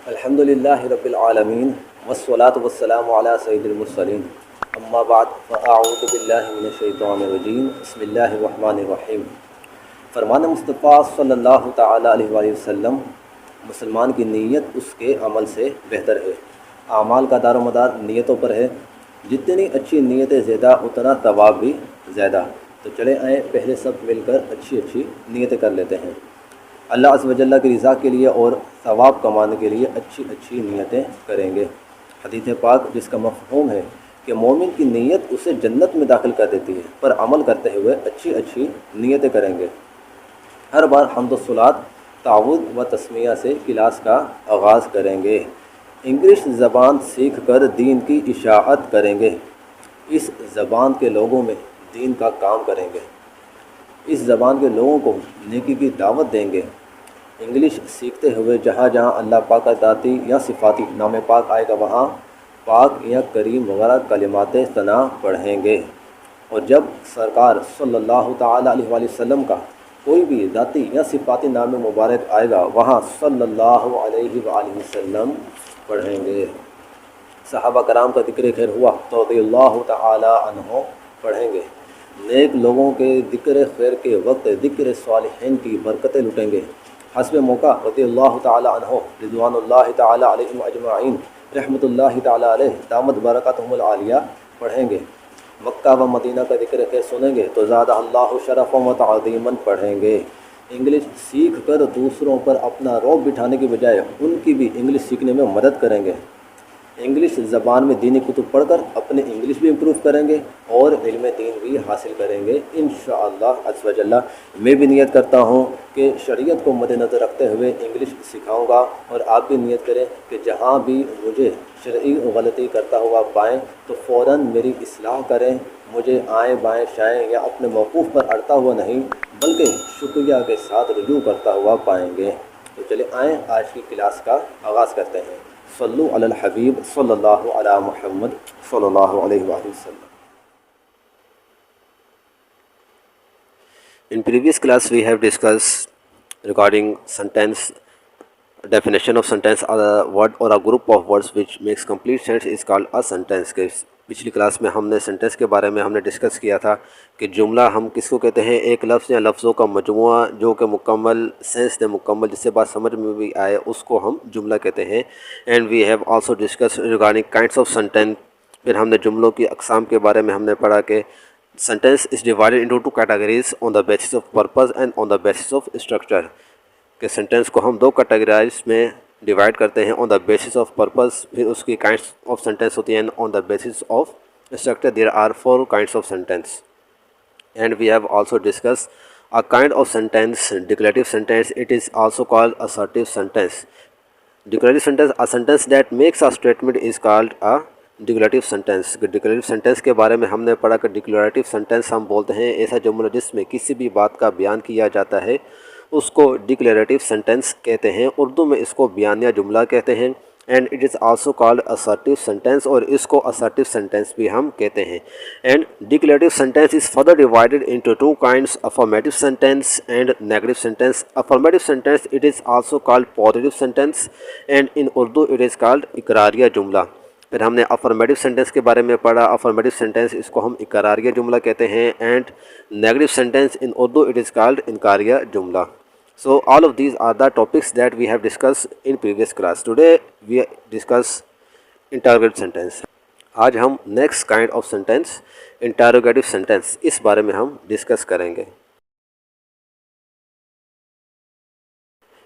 अल्हम्दुलिल्लाहि रब्बिल आलमीन वस्सलातु वस्सलामु अला सय्यिदिल मुरसलीन अम्मा बाद फ़अऊज़ु बिल्लाहि मिनश शैतानिर रजीम बिस्मिल्लाहिर रहमानिर रहीम। फरमान मुस्तफ़ा सल्लल्लाहु तआला अलैहि वसल्लम, मुसलमान की नीयत उसके अमल से बेहतर है। आमाल का दारोमदार नीयतों पर है। जितनी अच्छी नीयतें ज़्यादा उतना तवाब भी ज़्यादा। तो चले आए पहले सब मिलकर अच्छी अच्छी नीयतें कर लेते हैं। अल्लाह अज़्ज़ व जल्ला की रज़ा के लिए और सवाब कमाने के लिए अच्छी अच्छी नीयतें करेंगे। हदीस पाक जिसका मफ़हूम है कि मोमिन की नीयत उसे जन्नत में दाखिल कर देती है, पर अमल करते हुए अच्छी अच्छी नीयतें करेंगे। हर बार हम्द व सलात, तावुद व तस्मिया से क्लास का आगाज़ करेंगे। इंग्लिश ज़बान सीख कर दीन की इशाअत करेंगे। इस ज़बान के लोगों में दीन का काम करेंगे। इस ज़बान के लोगों को नेकी की दावत देंगे। इंग्लिश सीखते हुए जहाँ जहाँ अल्लाह पाक का ज़ाती या सिफ़ाती नाम पाक आएगा वहाँ पाक या करीम वगैरह कलिमात सना पढ़ेंगे। और जब सरकार सल्लल्लाहु ताला अलैहि वसल्लम का कोई भी ज़ाती या सिफ़ाती नाम मुबारक आएगा वहाँ सल्लल्लाहु अलैहि वसल्लम पढ़ेंगे। सहाबा कराम का ज़िक्र खैर हुआ तो रज़ियल्लाहु ताला अन्हु पढ़ेंगे। नेक लोगों के ज़िक्र खैर के वक्त ज़िक्र सालिहीन की बरकतें लुटेंगे। हस्ब मौका रज़ियल्लाहु ताला अन्हु रिज़वानुल्लाहि ताला अलैहिम अजमाइन रहमतुल्लाहि ताला अलैहि दामत बरकतहुमुल आलिया पढ़ेंगे। मक्का व मदीना का ज़िक्र खैर सुनेंगे तो ज़ादहल्लाहु शरफ़न व तअज़ीमन पढ़ेंगे। इंग्लिश सीख कर दूसरों पर अपना रौब बिठाने की बजाय उनकी भी इंग्लिश सीखने में मदद करेंगे। इंग्लिश ज़बान में दीनी कुतुब पढ़कर अपने इंग्लिश भी इम्प्रूव करेंगे और इल्म दीन भी हासिल करेंगे इंशाअल्लाह अज़्ज़ व जल्ला। मैं भी नियत करता हूँ कि शरीयत को मद्देनज़र रखते हुए इंग्लिश सिखाऊंगा, और आप भी नियत करें कि जहाँ भी मुझे शरई गलती करता हुआ पाएँ तो फ़ौरन मेरी इस्लाह करें। मुझे आएँ बाएँ शाएँ या अपने मौक़ूफ़ पर अड़ता हुआ नहीं बल्कि शुक्रिया के साथ रुजू करता हुआ पाएंगे। तो चले आएँ आज की क्लास का आगाज़ करते हैं। सल्लु अलल हबीब सल्लल्लाहु अला मुहम्मद सल्लल्लाहु अलैहि वसल्लम। In previous class we have discussed regarding sentence definition of sentence, a word or a group of words which makes complete sense is called a sentence। के पिछली क्लास में हमने सेंटेंस के बारे में हमने डिस्कस किया था कि जुमला हम किसको कहते हैं, एक लफ्ज़ या लफ्ज़ों का मजमुआ जो कि मुकम्मल सेंस दे, मुकम्मल जिससे बात समझ में भी आए उसको हम जुमला कहते हैं। And we have also discuss regarding kinds of sentence. फिर हमने जुमलों की अक़साम के बारे में हमने पढ़ा कि sentence is divided into two categories on the basis of purpose and on the basis of structure. कि सेंटेंस को हम दो कैटेगराइज में डिवाइड करते हैं, on the basis of purpose, फिर उसकी काइंड्स ऑफ सेंटेंस होती हैं, on the basis of structure there are 4 kinds of sentence. And we have also discuss a kind of sentence declarative sentence, it is also called assertive sentence. Declarative sentence, a sentence that makes a statement is called a declarative sentence. Declarative sentence के बारे में हमने पढ़ा कि declarative sentence हम बोलते हैं ऐसा जुमला जिसमें किसी भी बात का बयान किया जाता है, उसको डिक्लेरेटिव सेंटेंस कहते हैं। उर्दू में इसको बयानिया जुमला कहते हैं। And it is also called assertive sentence, और इसको असर्टिव सेंटेंस भी हम कहते हैं। And declarative sentence is further divided into 2 kinds, affirmative sentence and negative sentence. Affirmative sentence it is also called positive sentence, and in Urdu it is called इकरारिया जुमला। फिर हमने अफर्मेटिव सेंटेंस के बारे में पढ़ा। अफर्मेटिव सेंटेंस इसको हम इकरारिया जुमला कहते हैं। And negative sentence in Urdu it is called इनकारिया जुमला। So all of these are the topics that we have discussed in previous class. Today we discuss interrogative sentence. आज हम next kind of sentence interrogative sentence इस बारे में हम discuss करेंगे।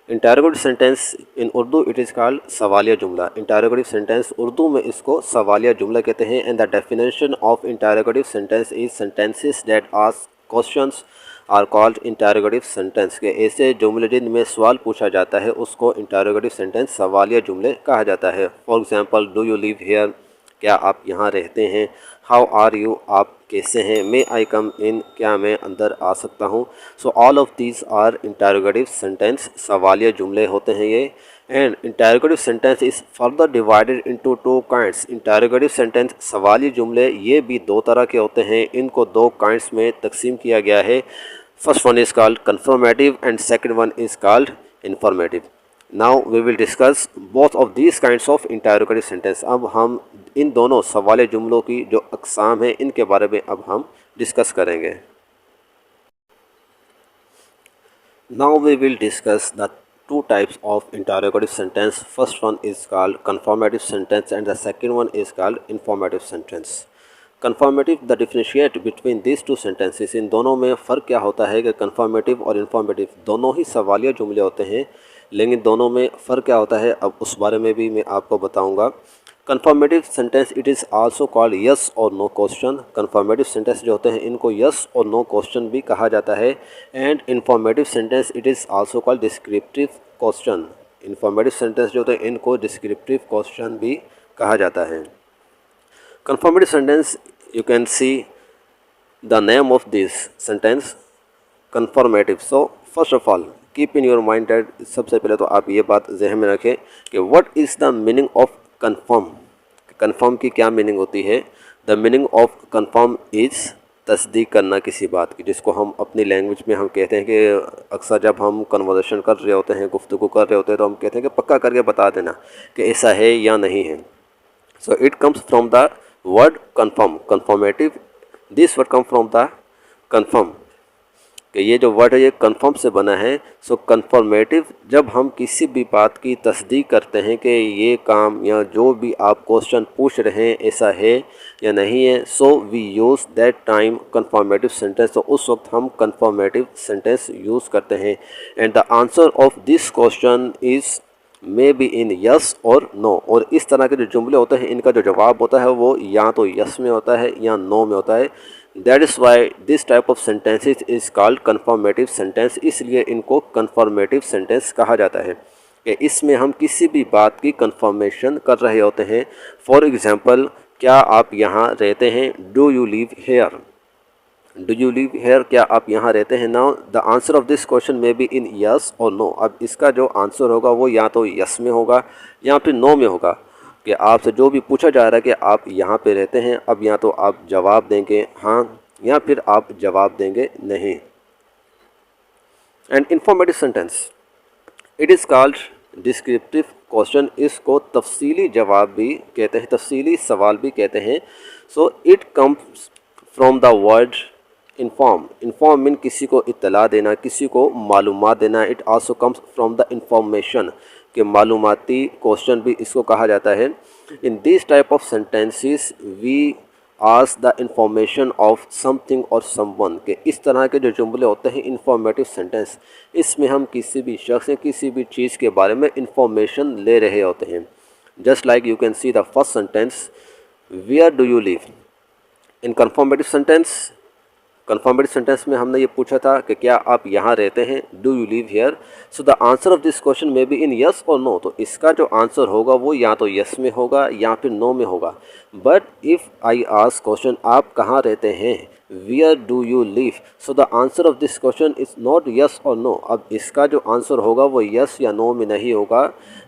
interrogative sentence in Urdu it is called सवालिया जुमला। interrogative sentence Urdu में इसको सवालिया जुमला कहते हैं। and the definition of interrogative sentence is sentences that ask questions are called interrogative sentence. के ऐसे जुमले जिनमें सवाल पूछा जाता है उसको इंटरोगेटिव सेंटेंस सवालिया जुमले कहा जाता है। For example, do you live here, क्या आप यहाँ रहते हैं। हाउ आर यू, आप कैसे हैं। मे आई कम इन, क्या मैं अंदर आ सकता हूँ। So all of these are interrogative sentence, सवालिया जुमले होते हैं ये। And interrogative sentence is further divided into 2 kinds. Interrogative sentence सवाली जुमले ये भी 2 तरह के होते हैं। इनको 2 काइंड्स में तकसीम किया गया है। First one is called confirmative and second one is called informative. Now we will discuss both of these kinds of interrogative sentence. अब हम इन दोनों सवाल जुमलों की जो अक़साम हैं इनके बारे में अब हम डिस्कस करेंगे। Now we will discuss the two types of interrogative sentence. First one is called confirmative sentence and the second one is called informative sentence. Confirmative, the differentiate between these two sentences, इन दोनों में फ़र्क क्या होता है कि confirmative और informative दोनों ही सवालिया जुमले होते हैं, लेकिन दोनों में फ़र्क क्या होता है अब उस बारे में भी मैं आपको बताऊंगा। Confirmative sentence it is also called yes और नो क्वेश्चन। कन्फर्मेटिव सेंटेंस जो होते हैं इनको यस और नो क्वेश्चन भी कहा जाता है। And informative sentence it is also called descriptive question. Informative sentence जो होते हैं इनको डिस्क्रिप्टिव क्वेश्चन भी कहा जाता है। Confirmative sentence you can see the name of this sentence confirmative. So first of all keep in your mind that, सबसे पहले तो आप ये बात जहन में रखें कि what is the meaning of confirm. Confirm की क्या मीनिंग होती है? The meaning of confirm is तस्दीक करना किसी बात की, जिसको हम अपनी लैंग्वेज में हम कहते हैं कि अक्सर जब हम कन्वर्सेशन कर रहे होते हैं, गुफ्तगू कर रहे होते हैं, तो हम कहते हैं कि पक्का करके बता देना कि ऐसा है या नहीं है। So it comes from the word confirm, confirmative. This word come from the confirm, कि ये जो वर्ड है ये कन्फर्म से बना है। सो कन्फर्मेटिव, जब हम किसी भी बात की तस्दीक करते हैं कि ये काम या जो भी आप क्वेश्चन पूछ रहे हैं ऐसा है या नहीं है, so we use that time confirmative sentence. तो उस वक्त हम कन्फर्मेटिव सेंटेंस यूज़ करते हैं। And the answer of this question is maybe in yes और नो। और इस तरह के जो जुमले होते हैं इनका जो जवाब होता है वो या तो यस में होता है या नो में होता है। That is why this type of sentences is called confirmative sentence. इसलिए इनको कन्फर्मेटिव सेंटेंस कहा जाता है कि इसमें हम किसी भी बात की कन्फर्मेशन कर रहे होते हैं। फॉर एग्ज़ाम्पल, क्या आप यहाँ रहते हैं? Do you live here? Do you live here, क्या आप यहाँ रहते हैं? Now the answer of this question may be in yes और नो। अब इसका जो आंसर होगा वो या तो यस में होगा या फिर नो में होगा, कि आपसे जो भी पूछा जा रहा है कि आप यहाँ पे रहते हैं, अब या तो आप जवाब देंगे हाँ या फिर आप जवाब देंगे नहीं। And informative sentence it is called descriptive question. इसको तफसीली जवाब भी कहते हैं, तफसीली सवाल भी कहते हैं। So it comes from the word inform. Inform mean किसी को इत्तला देना, किसी को मालूमात देना। It also comes from the information, कि मालूमाती क्वेश्चन भी इसको कहा जाता है। In this type of sentences we ask the information of something or someone, के इस तरह के जो जुमले होते हैं इंफॉर्मेटिव सेंटेंस, इसमें हम किसी भी शख्स या किसी भी चीज़ के बारे में इंफॉर्मेशन ले रहे होते हैं। Just like you can see the first sentence, where do you live. In conformative sentence, confirmative sentence में हमने ये पूछा था कि क्या आप यहाँ रहते हैं? Do you live here? So the answer of this question may be in yes और नो। तो इसका जो आंसर होगा वो या तो यस में होगा या फिर नो में होगा। But if I ask question आप कहाँ रहते हैं, where do you live, so the answer of this question is not yes और नो। अब इसका जो आंसर होगा वो यस या नो में नहीं होगा,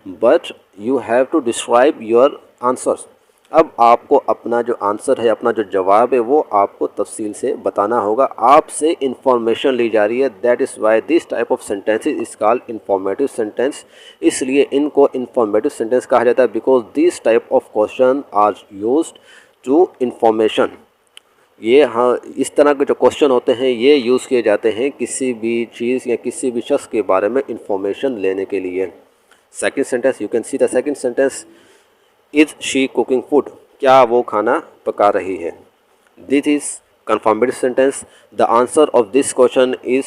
but you have to describe your answers. अब आपको अपना जो आंसर है, अपना जो जवाब है वो आपको तफसील से बताना होगा। आपसे इंफॉर्मेशन ली जा रही है। That is why this type of sentences is called informative sentence. इसलिए इनको इंफॉर्मेटिव सेंटेंस कहा जाता है because this type of question are used to information. ये हाँ, इस तरह के जो क्वेश्चन होते हैं ये यूज़ किए जाते हैं किसी भी चीज़ या किसी भी शख्स के बारे में इंफॉर्मेशन लेने के लिए। Second sentence, you can see the second sentence, is she cooking food, क्या वो खाना पका रही है? This is confirmative sentence. The answer of this question is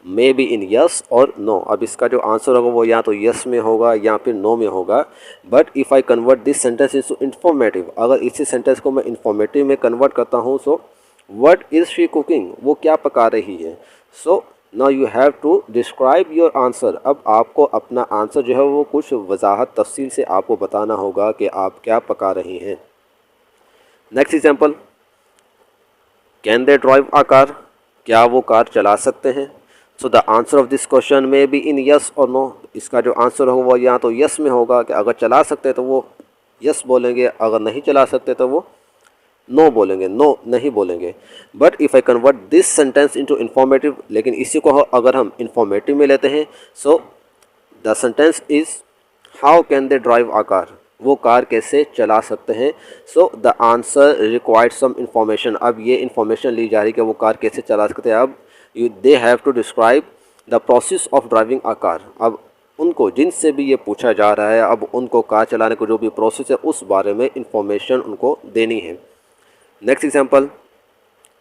maybe in yes और नो। अब इसका जो आंसर होगा वो या तो यस में होगा या फिर नो में होगा। But if I convert this sentence into informative, अगर इसी सेंटेंस को मैं इंफॉर्मेटिव में कन्वर्ट करता हूँ, so what is she cooking, वो क्या पका रही है? So now you have to describe your answer. अब आपको अपना आंसर जो है वो कुछ वजाहत तफसील से आपको बताना होगा कि आप क्या पका रही हैं। Next example, can they drive a car, क्या वो कार चला सकते हैं? So the answer of this question may be in yes और नो। इसका जो आंसर होगा वो या तो यस में होगा कि अगर चला सकते तो वो यस बोलेंगे, अगर नहीं चला सकते तो वो नो बोलेंगे, नो नहीं बोलेंगे। But if I convert this sentence into informative, लेकिन इसी को अगर हम इंफॉर्मेटिव में लेते हैं, so the sentence is how can they drive a car, वो कार कैसे चला सकते हैं। So the answer required some information, अब ये इंफॉर्मेशन ली जा रही है कि वो कार कैसे चला सकते हैं। अब they have to describe the process of driving a car, अब उनको जिनसे भी ये पूछा जा रहा है, अब उनको कार चलाने को जो भी प्रोसेस है उस बारे में इंफॉर्मेशन उनको देनी है। नेक्स्ट एग्जांपल,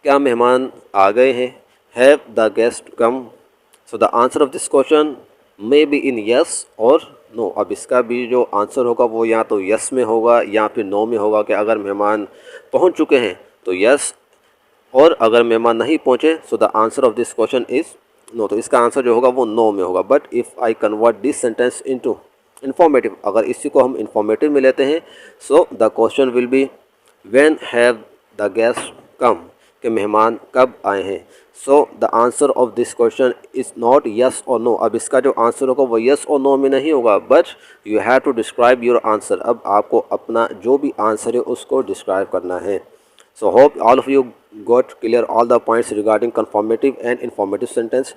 क्या मेहमान आ गए हैं, have the guest come. So the answer of this question may be in yes और नो। अब इसका भी जो आंसर होगा वो या तो यस में होगा या फिर नो में होगा, कि अगर मेहमान पहुंच चुके हैं तो यस, और अगर मेहमान नहीं पहुंचे so the answer of this question is no, तो इसका आंसर जो होगा वो नो में होगा। But if I convert this sentence into informative, अगर इसी को हम इंफॉर्मेटिव में लेते हैं, so the question will be when have the guest come, कि मेहमान कब आए हैं। So the answer of this question is not yes और नो। अब इसका जो आंसर होगा वो यस और नो में नहीं होगा, but you have to describe your answer, अब आपको अपना जो भी आंसर है उसको डिस्क्राइब करना है। So hope all of you got clear all the points regarding conformative and informative sentence.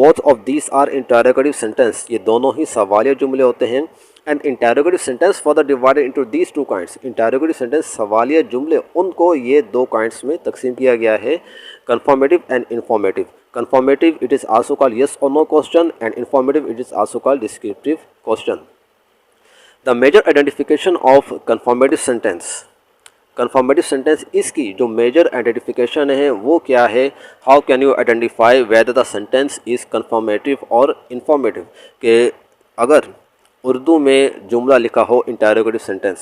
Both of these are interrogative sentence. ये दोनों ही सवालिया जुमले होते हैं। And interrogative sentence further divided into these two kinds. Interrogative sentence सवालिया जुमले उनको ये दो kinds में तकसीम किया गया है, conformative and informative. Conformative it is also called yes or no question, and informative it is also called descriptive question. The major identification of conformative sentence. Confirmative sentence इसकी जो मेजर आइडेंटिफिकेशन है वो क्या है, how can you identify whether the sentence is confirmative और informative, कि अगर उर्दू में जुमला लिखा हो इंटरोगेटिव सेंटेंस,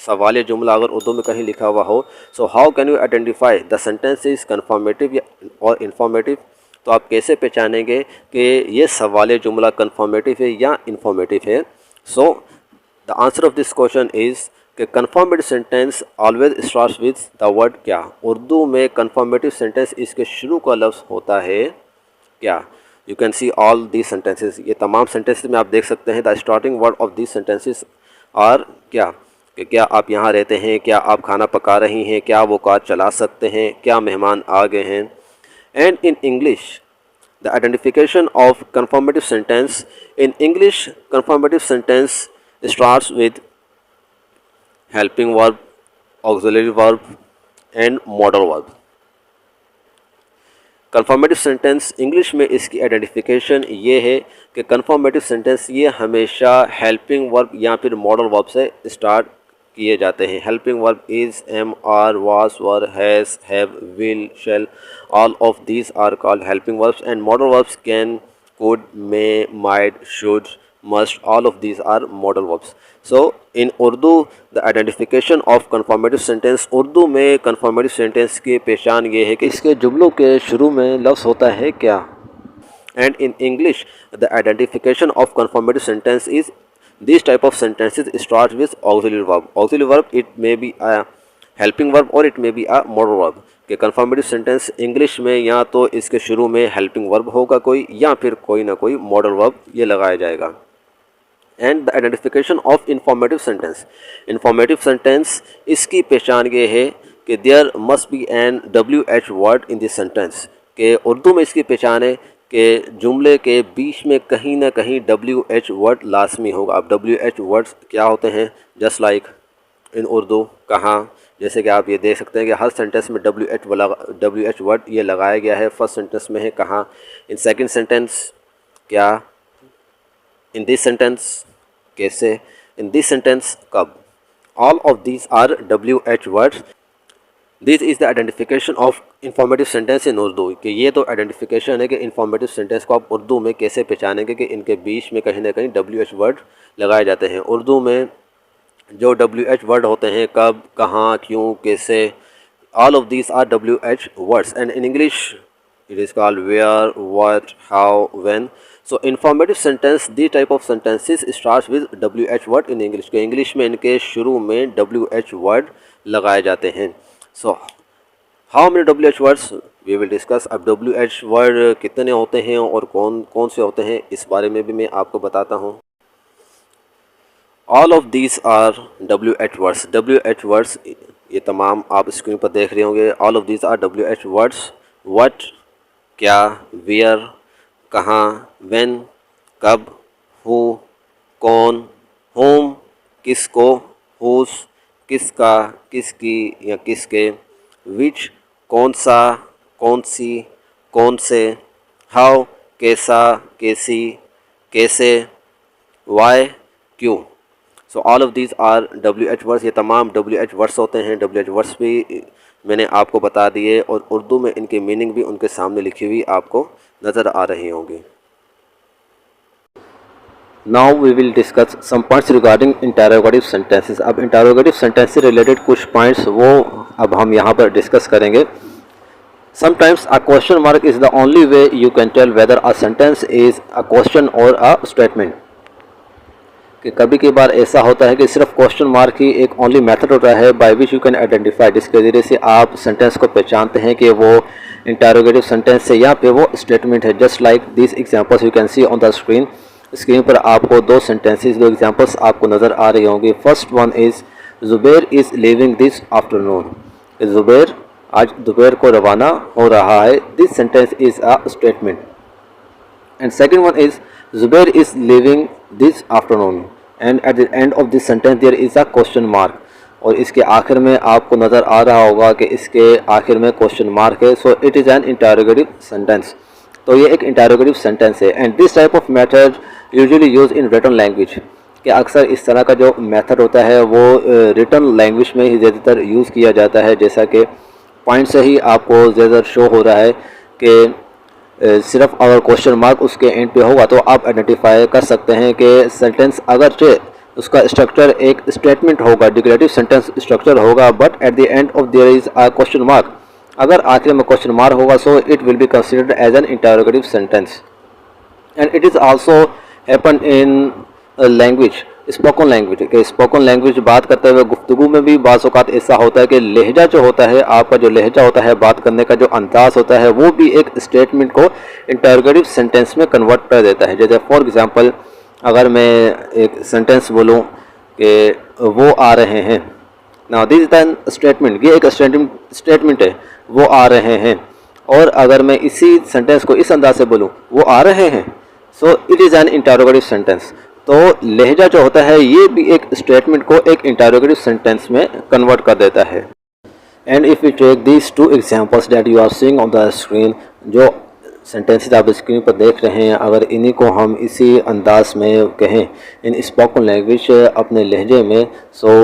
सवालिया जुमला अगर उर्दू में कहीं लिखा हुआ हो, so how can you identify the sentence is confirmative और इंफॉर्मेटिव, तो आप कैसे पहचानेंगे कि ये सवालिया जुमला कन्फर्मेटिव है या इंफॉर्मेटिव है। So the answer of this question is कि confirmative sentence always starts with the word क्या। उर्दू में कन्फर्मेटिव सेंटेंस इसके शुरू का लफ्ज़ होता है क्या। You can see all the sentences, ये तमाम सेंटेंसेस में आप देख सकते हैं the starting word of this sentences are क्या, कि क्या आप यहाँ रहते हैं, क्या आप खाना पका रही हैं, क्या वो कार चला सकते हैं, क्या मेहमान आ गए हैं। And in English the identification of confirmative sentence, in English confirmative sentence starts with helping verb, auxiliary verb and modal verb. Confirmative sentence English में इसकी आइडेंटिफिकेशन ये है कि कन्फर्मेटिव सेंटेंस ये हमेशा हेल्पिंग वर्ब या फिर मॉडल वर्ब से स्टार्ट किए जाते हैं। Helping verb is, am, are, was, were, has, have, will, shall, all of these are called helping verbs, and modal verbs can, could, may, might, should, must, all of these are modal verbs. So in Urdu the identification of conformative sentence, Urdu में conformative sentence की पहचान ये है कि इसके जुमलों के शुरू में लफ्ज़ होता है क्या। And in English the identification of conformative sentence is this type of sentences start with auxiliary verb. Auxiliary verb it may be a helping verb or it may be a modal verb, कि confirmative sentence English में या तो इसके शुरू में helping verb होगा कोई, या फिर कोई ना कोई मॉडल वर्ब ये लगाया जाएगा। And the identification of informative sentence, informative sentence इसकी पहचान ये है कि there must be an WH word in this sentence, कि उर्दू में इसकी पहचान है कि जुमले के बीच में कहीं ना कहीं WH वर्ड लाजमी होगा। अब WH वर्ड्स क्या होते हैं, जस्ट लाइक इन उर्दू कहाँ, जैसे कि आप ये देख सकते हैं कि हर सेंटेंस में WH वर्ड ये लगाया गया है। फर्स्ट सेंटेंस में है कहाँ, इन सेकंड सेंटेंस क्या, इन दिस सेंटेंस कैसे, इन दिस सेंटेंस कब। All of these are WH words. This is the identification of informative sentence in Urdu, कि ये तो आइडेंटिफिकेशन है कि इंफॉर्मेटिव सेंटेंस को आप उर्दू में कैसे पहचानेंगे, कि इनके बीच में कहीं ना कहीं WH वर्ड लगाए जाते हैं। उर्दू में जो WH वर्ड होते हैं, कब, कहाँ, क्यों, कैसे, all of these are WH words. And in English it is called where, what, how, when. So informative sentence, the type of sentences starts with WH word in English, के English में इनके शुरू में WH word लगाए जाते हैं। So how many WH words we will discuss। अब WH word कितने होते हैं और कौन कौन से होते हैं इस बारे में भी मैं आपको बताता हूँ। All of these are WH words। WH words ये तमाम आप स्क्रीन पर देख रहे होंगे। All of these are WH words। What क्या, वेयर कहाँ, व्हेन कब, हु कौन, होम किसको, हुस किसका, किसकी या किसके, विच कौन सा, कौन सी, कौन से, हाउ कैसा, कैसी, कैसे, वाई क्यों। So all of these are WH words. ये तमाम WH वर्ड्स होते हैं। WH वर्ड्स भी मैंने आपको बता दिए और उर्दू में इनकी मीनिंग भी उनके सामने लिखी हुई आपको नज़र आ रही होंगी। Now we will discuss some points regarding interrogative sentences. अब इंटरोगेटिव सेंटेंस से रिलेटेड कुछ पॉइंट्स वो अब हम यहाँ पर डिस्कस करेंगे। Sometimes a question mark is the only way you can tell whether a sentence is a question or a statement। कि कभी कभार ऐसा होता है कि सिर्फ क्वेश्चन मार्क ही एक ओनली मेथड होता है by which you can identify, जिसके ज़रिए से आप सेंटेंस को पहचानते हैं कि वो इंटरोगेटिव सेंटेंस है या फिर वो स्टेटमेंट है। Just like this examples you can C on the screen. Screen पर आपको दो सेंटेंसेस, दो एग्जांपल्स आपको नज़र आ रही होंगी। First one is Zubair is leaving this afternoon. Zubair आज दोपहर को रवाना हो रहा है। This sentence is a statement. And second one is Zubair is leaving this afternoon and at the end of this sentence there is a question mark. और इसके आखिर में आपको नज़र आ रहा होगा कि इसके आखिर में क्वेश्चन मार्क है। So it is an interrogative sentence. तो ये एक इंटरोगेटिव सेंटेंस है। And this type of method usually use in written language. कि अक्सर इस तरह का जो मेथड होता है वो रिटन लैंग्वेज में ही ज़्यादातर यूज़ किया जाता है। जैसा कि पॉइंट से ही आपको ज़्यादा शो हो रहा है कि सिर्फ अगर क्वेश्चन मार्क उसके एंड पे होगा तो आप आइडेंटिफाई कर सकते हैं कि सेंटेंस अगरचे उसका स्ट्रक्चर एक स्टेटमेंट होगा, डिक्लेरेटिव सेंटेंस स्ट्रक्चर होगा, but at the end of there is a question mark. अगर आखिर में क्वेश्चन मार्क होगा so it will be considered as an interrogative sentence. And it is also happen in language, spoken language. के spoken language बात करते हुए गुफ्तगू में भी बाज़ औक़ात ऐसा होता है कि लहजा जो होता है, आपका जो लहजा होता है, बात करने का जो अंदाज़ होता है, वो भी एक स्टेटमेंट को इंटरोगेटिव सेंटेंस में कन्वर्ट कर देता है। जैसे फॉर एग्ज़ाम्पल अगर मैं एक सेंटेंस बोलूँ कि वो आ रहे हैं, now this is an statement, ये एक स्टेटमेंट है, वो आ रहे हैं। और अगर मैं इसी सेंटेंस को इस अंदाज से बोलूँ वो आ रहे हैं, so it is an interrogative sentence. तो लहजा जो होता है ये भी एक स्टेटमेंट को एक इंटरोगेटिव सेंटेंस में कन्वर्ट कर देता है। And if you take these two examples that you are seeing on the screen, जो सेंटेंसेस आप स्क्रीन पर देख रहे हैं, अगर इन्हीं को हम इसी अंदाज में कहें इन स्पोकन लैंग्वेज अपने लहजे में, सो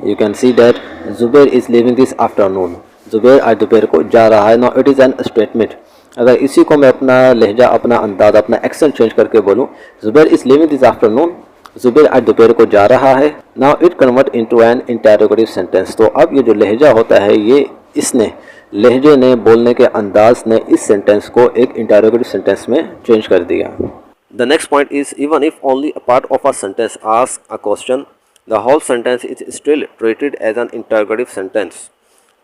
you can see that Zubair is living this afternoon. Zubair आज दोपहर को जा रहा है। Now it is an statement. अगर इसी को मैं अपना लहजा, अपना अंदाज़, अपना एक्सेंट चेंज करके बोलूँ, Zubair is living this afternoon, Zubair आज दोपहर को जा रहा है। Now it convert into an interrogative sentence. तो अब ये जो लहजा होता है, ये इसने लहजे ने, बोलने के अंदाज ने इस सेंटेंस को एक इंटरोगेटिव सेंटेंस में चेंज कर दिया। The next point is even if only a part of a sentence ask a question, the whole sentence is still treated as an interrogative sentence.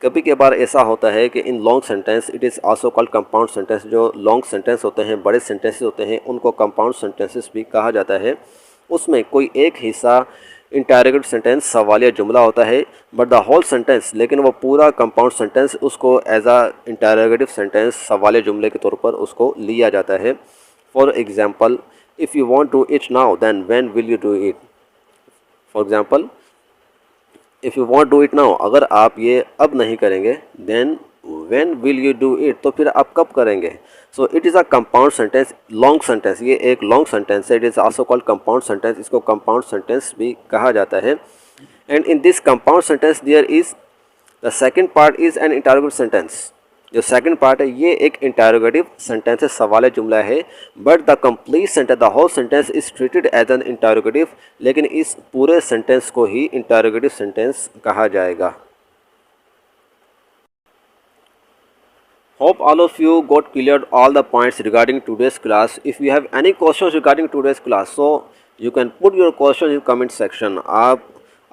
कभी कभार ऐसा होता है कि in long sentence it is also called compound sentence. जो long sentence होते हैं, बड़े सेंटेंसेस होते हैं, उनको कंपाउंड सेंटेंसेस भी कहा जाता है। उसमें कोई एक हिस्सा इंटरोगेटिव सेंटेंस, सवालिया जुमला होता है, बट द होल सेंटेंस, लेकिन वो पूरा कंपाउंड सेंटेंस उसको एज आ इंटरोगेटिव सेंटेंस, सवालिया जुमले के तौर पर उसको लिया जाता है। For example, if you want to it now then when will you do it. For example, if you want do it now, अगर आप ये अब नहीं करेंगे, then when will you do it, तो फिर आप कब करेंगे। So it is a compound sentence, long sentence. ये एक लॉन्ग सेंटेंस है। It is also called compound sentence. इसको कंपाउंड सेंटेंस भी कहा जाता है। And in this compound sentence there is the second part is an interrogative sentence. जो second part है ये एक इंटरोगेटिव सेंटेंस है, सवाल जुमला है, but the complete sentence, the whole sentence is treated as an interrogative. लेकिन इस पूरे सेंटेंस को ही इंटरोगेटिव सेंटेंस कहा जाएगा। Hope all of you got cleared all the points regarding today's class. If you have any questions regarding today's class, so you can put your question in comment section. आप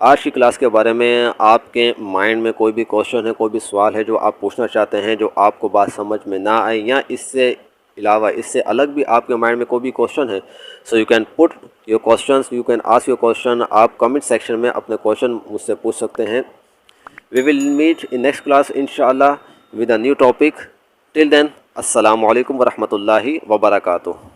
आज की class के बारे में आपके mind में कोई भी क्वेश्चन है, कोई भी सवाल है जो आप पूछना चाहते हैं, जो आपको बात समझ में ना आए, या इससे अलावा, इससे अलग भी आपके माइंड में कोई भी क्वेश्चन है, so you can put your questions, you can ask your question. आप कमेंट सेक्शन में अपने क्वेश्चन मुझसे पूछ सकते हैं। We will meet in next class इंशाअल्लाह with a new topic. Till then, अस्सलामु अलैकुम वरहमतुल्लाहि वबरकातुहू।